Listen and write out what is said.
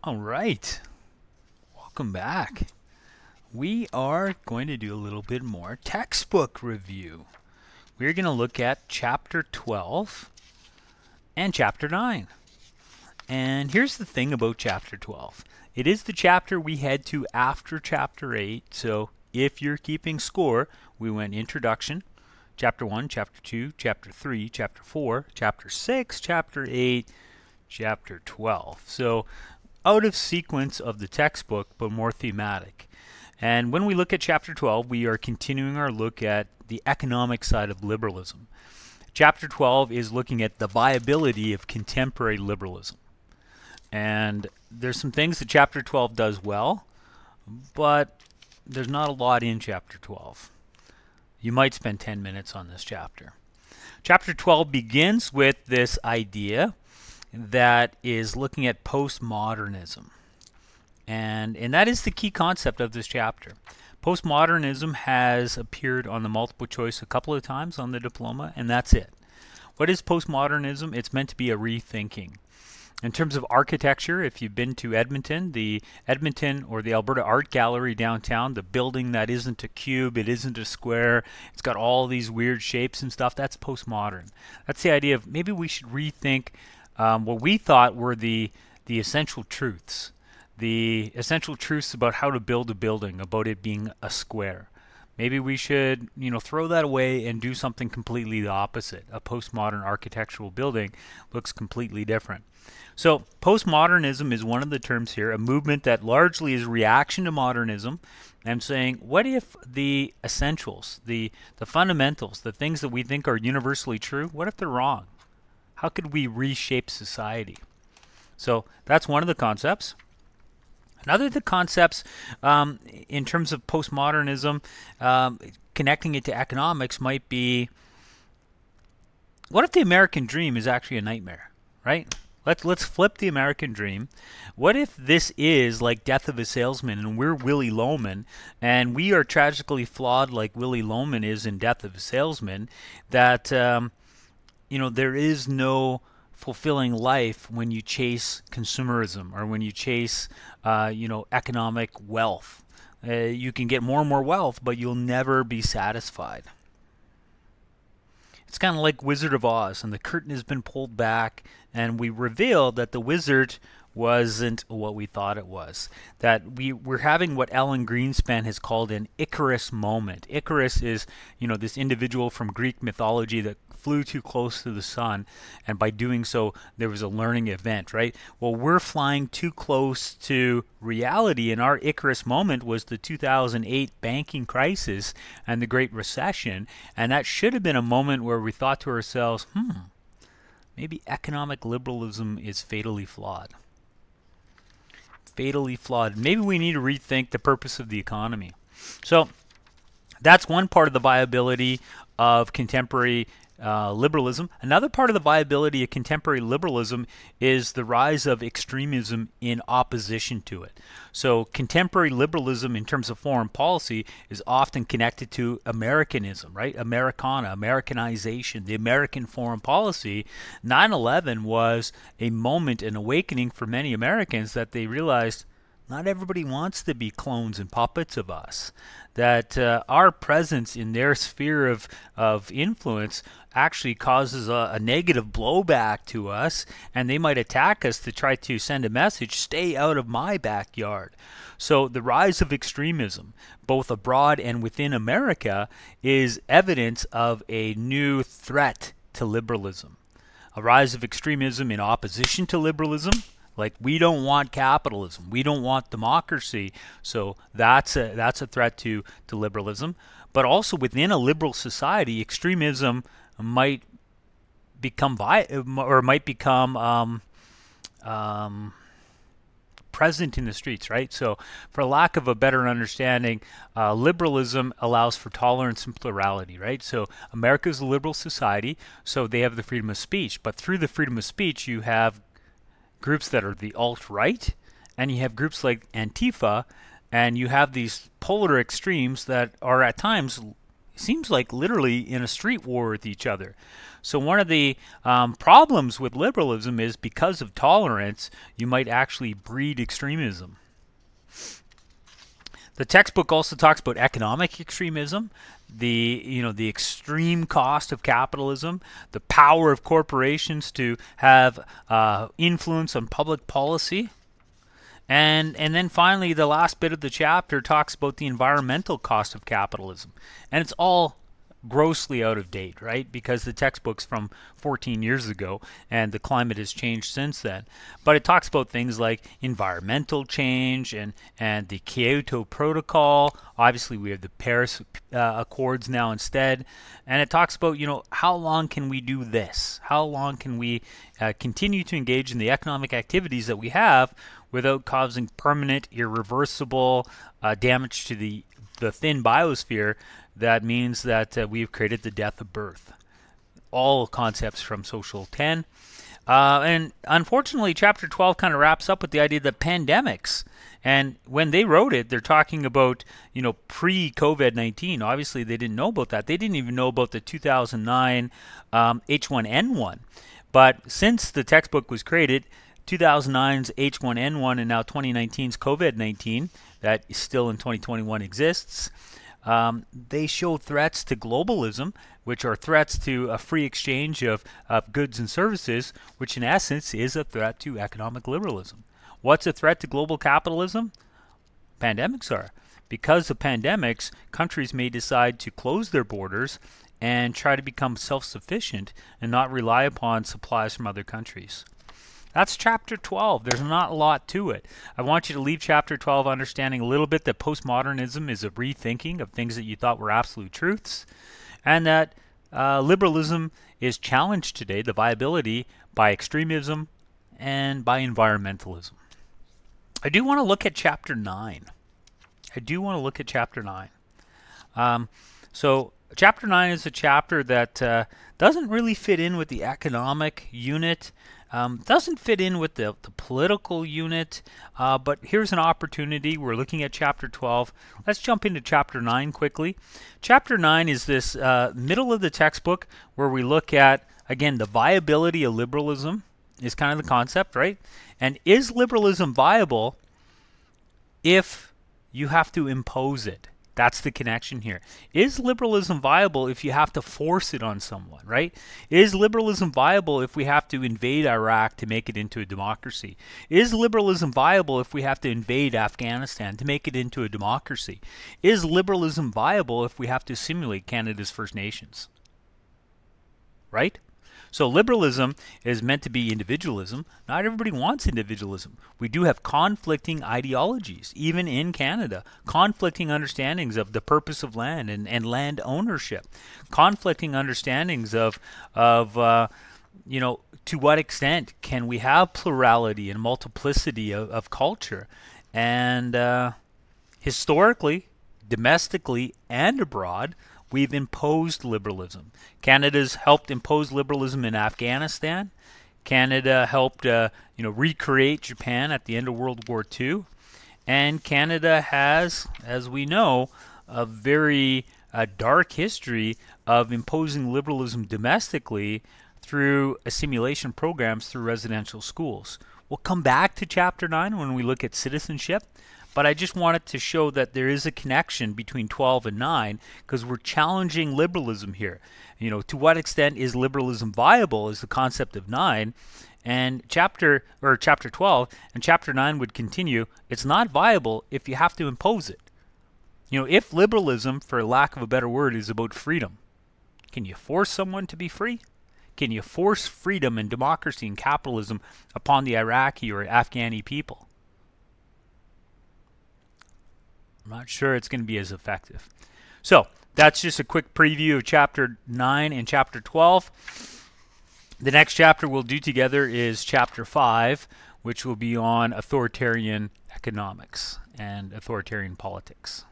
All right, welcome back. We are going to do a little bit more textbook review. We're going to look at Chapter 12 and Chapter 9. And here's the thing about Chapter 12. It is the chapter we head to after Chapter 8, so if you're keeping score, we went Introduction, Chapter 1, Chapter 2, Chapter 3, Chapter 4, Chapter 6, Chapter 8, Chapter 12. So out of sequence of the textbook, but more thematic. And when we look at Chapter 12, we are continuing our look at the economic side of liberalism. Chapter 12 is looking at the viability of contemporary liberalism. And there's some things that Chapter 12 does well, but there's not a lot in Chapter 12. You might spend 10 minutes on this chapter. Chapter 12 begins with this idea that is looking at postmodernism. And that is the key concept of this chapter. Postmodernism has appeared on the multiple choice a couple of times on the diploma, and that's it. What is postmodernism? It's meant to be a rethinking. In terms of architecture, if you've been to Edmonton, the Edmonton or the Alberta Art Gallery downtown, the building that isn't a cube, it isn't a square, it's got all these weird shapes and stuff, that's postmodern. That's the idea of maybe we should rethink what we thought were the essential truths. The essential truths about how to build a building, about it being a square. Maybe we should, throw that away and do something completely the opposite. A postmodern architectural building looks completely different. So postmodernism is one of the terms here, a movement that largely is reaction to modernism. I'm saying, what if the essentials, the fundamentals, the things that we think are universally true, what if they're wrong? How could we reshape society? So that's one of the concepts. Another of the concepts in terms of postmodernism, connecting it to economics might be, what if the American dream is actually a nightmare, right? Let's flip the American dream. What if this is like Death of a Salesman and we're Willy Loman and we are tragically flawed like Willy Loman is in Death of a Salesman, that there is no fulfilling life when you chase consumerism or when you chase economic wealth. You can get more and more wealth, but you'll never be satisfied. It's kind of like Wizard of Oz, and the curtain has been pulled back, and we reveal that the wizard wasn't what we thought it was. That we're having what Alan Greenspan has called an Icarus Moment. Icarus is, this individual from Greek mythology that flew too close to the sun, and by doing so there was a learning event, right? Well, we're flying too close to reality, and our Icarus Moment was the 2008 banking crisis and the Great Recession, and that should have been a moment where we thought to ourselves, maybe economic liberalism is fatally flawed. Fatally flawed. Maybe we need to rethink the purpose of the economy. So that's one part of the viability of contemporary liberalism. Another part of the viability of contemporary liberalism is the rise of extremism in opposition to it. So contemporary liberalism in terms of foreign policy is often connected to Americanism, right? Americana, Americanization, the American foreign policy. 9/11 was a moment, an awakening for many Americans that they realized not everybody wants to be clones and puppets of us. That our presence in their sphere of influence actually causes a negative blowback to us, and they might attack us to try to send a message, stay out of my backyard. So the rise of extremism, both abroad and within America, is evidence of a new threat to liberalism. A rise of extremism in opposition to liberalism. Like, we don't want capitalism, we don't want democracy, so that's a threat to liberalism. But also within a liberal society, extremism might become present in the streets, right? So, for lack of a better understanding, liberalism allows for tolerance and plurality, right? So, America's a liberal society, so they have the freedom of speech. But through the freedom of speech, you have groups that are the alt-right, and you have groups like Antifa, and you have these polar extremes that are at times seems like literally in a street war with each other. So one of the problems with liberalism is because of tolerance, you might actually breed extremism. The textbook also talks about economic extremism, the extreme cost of capitalism, the power of corporations to have influence on public policy. And then finally, the last bit of the chapter talks about the environmental cost of capitalism. And it's all grossly out of date, right? Because the textbook's from 14 years ago and the climate has changed since then. But it talks about things like environmental change and the Kyoto Protocol. Obviously, we have the Paris Accords now instead. And it talks about, how long can we do this? How long can we continue to engage in the economic activities that we have without causing permanent, irreversible damage to the thin biosphere? That means that we've created the death of birth. All concepts from Social 10. And unfortunately, Chapter 12 kind of wraps up with the idea that pandemics, and when they wrote it, they're talking about, pre-COVID-19. Obviously, they didn't know about that. They didn't even know about the 2009 H1N1. But since the textbook was created, 2009's H1N1 and now 2019's COVID-19, that still in 2021 exists, they show threats to globalism, which are threats to a free exchange of goods and services, which in essence is a threat to economic liberalism. What's a threat to global capitalism? Pandemics are. Because of pandemics, countries may decide to close their borders and try to become self-sufficient and not rely upon supplies from other countries. That's Chapter 12. There's not a lot to it. I want you to leave Chapter 12 understanding a little bit that postmodernism is a rethinking of things that you thought were absolute truths, and that liberalism is challenged today, the viability, by extremism and by environmentalism. I do want to look at Chapter 9. So Chapter 9 is a chapter that doesn't really fit in with the economic unit. Doesn't fit in with the political unit, but here's an opportunity. We're looking at Chapter 12. Let's jump into Chapter 9 quickly. Chapter 9 is this middle of the textbook where we look at, again, the viability of liberalism is kind of the concept, right? And is liberalism viable if you have to impose it? That's the connection here. Is liberalism viable if you have to force it on someone, right? Is liberalism viable if we have to invade Iraq to make it into a democracy? Is liberalism viable if we have to invade Afghanistan to make it into a democracy? Is liberalism viable if we have to simulate Canada's First Nations? Right? So liberalism is meant to be individualism. Not everybody wants individualism. We do have conflicting ideologies, even in Canada. Conflicting understandings of the purpose of land and land ownership. Conflicting understandings of to what extent can we have plurality and multiplicity of culture. And historically, domestically, and abroad, we've imposed liberalism. Canada's helped impose liberalism in Afghanistan. Canada helped recreate Japan at the end of World War II. And Canada has, as we know, a very dark history of imposing liberalism domestically through assimilation programs through residential schools. We'll come back to Chapter 9 when we look at citizenship. But I just wanted to show that there is a connection between 12 and 9 because we're challenging liberalism here. To what extent is liberalism viable is the concept of 9. And Chapter 12 and Chapter 9 would continue. It's not viable if you have to impose it. If liberalism, for lack of a better word, is about freedom, can you force someone to be free? Can you force freedom and democracy and capitalism upon the Iraqi or Afghani people? I'm not sure it's going to be as effective. So that's just a quick preview of Chapter 9 and Chapter 12. The next chapter we'll do together is Chapter 5, which will be on authoritarian economics and authoritarian politics.